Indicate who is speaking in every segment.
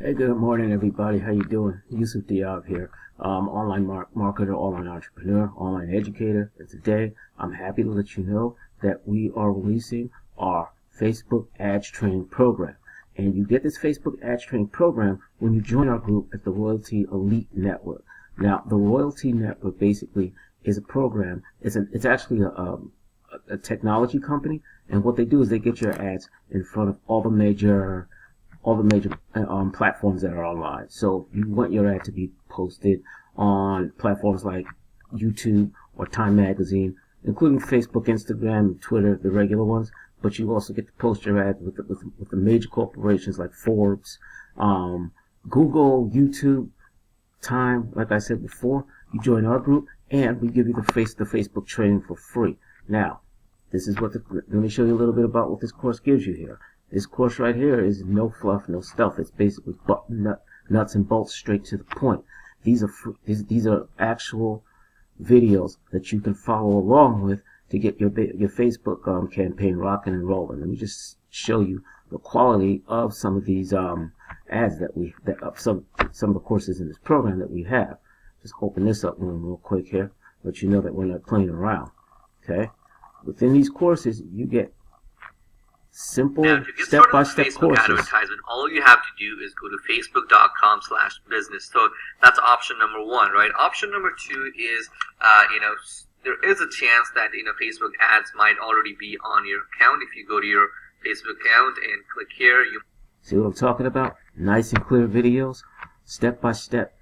Speaker 1: Hey, good morning, everybody. How you doing? Yusuf Diab here, online marketer, online entrepreneur, online educator. And today, I'm happy to let you know that we are releasing our Facebook Ads Training Program. And you get this Facebook Ads Training Program when you join our group at the Royaltie Elite Network. Now, the Royaltie Network basically is a program. It's actually a technology company, and what they do is they get your ads in front of all the major platforms that are online. So you want your ad to be posted on platforms like YouTube or Time Magazine, including Facebook, Instagram, Twitter, the regular ones. But you also get to post your ad with the major corporations like Forbes, Google, YouTube, Time. Like I said before, you join our group, and we give you the Facebook training for free. Now, this is let me show you a little bit about what this course gives you here. This course right here is no fluff, no stuff. It's basically nuts and bolts, straight to the point. These are actual videos that you can follow along with to get your Facebook campaign rocking and rolling. Let me just show you the quality of some of these ads some of the courses in this program that we have. Just open this up real quick here, let you know that we're not playing around. Okay, within these courses you get simple step-by-step courses.
Speaker 2: Advertisement, all you have to do is go to facebook.com/business. So that's option number one, right? Option number two is, there is a chance that, Facebook ads might already be on your account. If you go to your Facebook account and click here, you
Speaker 1: see what I'm talking about? Nice and clear videos, step-by-step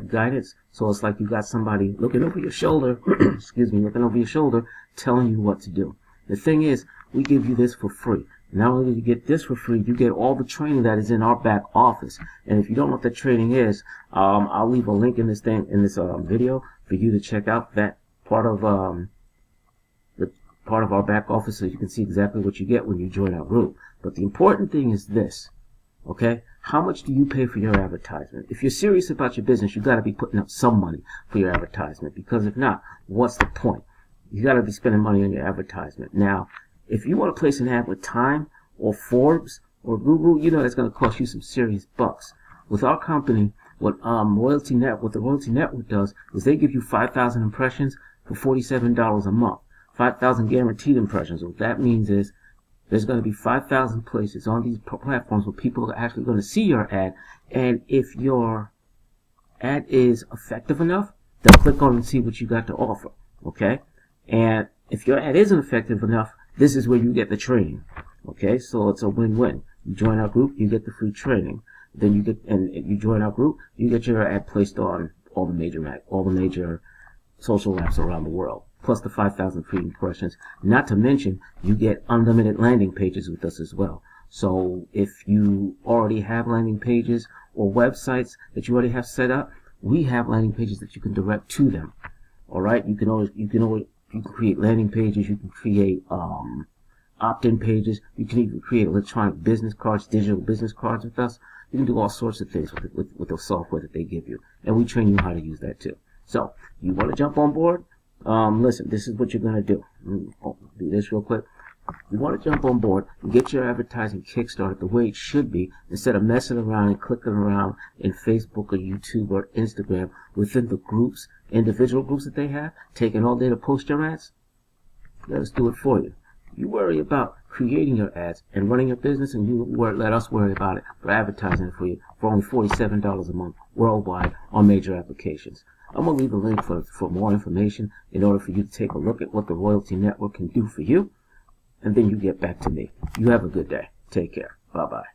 Speaker 1: guidance. So it's like you got somebody looking over your shoulder, looking over your shoulder, telling you what to do. The thing is, we give you this for free. Not only do you get this for free, you get all the training that is in our back office. And if you don't know what that training is, I'll leave a link in this video for you to check out that part of our back office, so you can see exactly what you get when you join our group. But the important thing is this, okay? How much do you pay for your advertisement? If you're serious about your business, you got to be putting up some money for your advertisement, because if not, what's the point? You got to be spending money on your advertisement. Now, if you want to place an ad with Time or Forbes or Google, that's going to cost you some serious bucks. With our company, what the Royaltie Network does is they give you 5,000 impressions for $47 a month. 5,000 guaranteed impressions. What that means is there's going to be 5,000 places on these platforms where people are actually going to see your ad, and if your ad is effective enough, they'll click on and see what you got to offer. Okay? And if your ad isn't effective enough, this is where you get the training. Okay, so it's a win-win. You join our group, you get the free training. Then you join our group, you get your ad placed on all the major social apps around the world, plus the 5,000 free impressions. Not to mention, you get unlimited landing pages with us as well. So if you already have landing pages or websites that you already have set up, we have landing pages that you can direct to them. All right, you can create landing pages, you can create opt-in pages, you can even create electronic business cards, digital business cards with us. You can do all sorts of things with the software that they give you, and we train you how to use that too. So, you want to jump on board? Listen, this is what you're going to do. Do this real quick. You want to jump on board and get your advertising kickstarted the way it should be, instead of messing around and clicking around in Facebook or YouTube or Instagram within the groups, individual groups that they have, taking all day to post your ads. Let us do it for you. You worry about creating your ads and running your business, and let us worry about it for advertising for you for only $47 a month worldwide on major applications. I'm going to leave a link for more information in order for you to take a look at what the Royaltie Network can do for you, and then you get back to me. You have a good day. Take care. Bye-bye.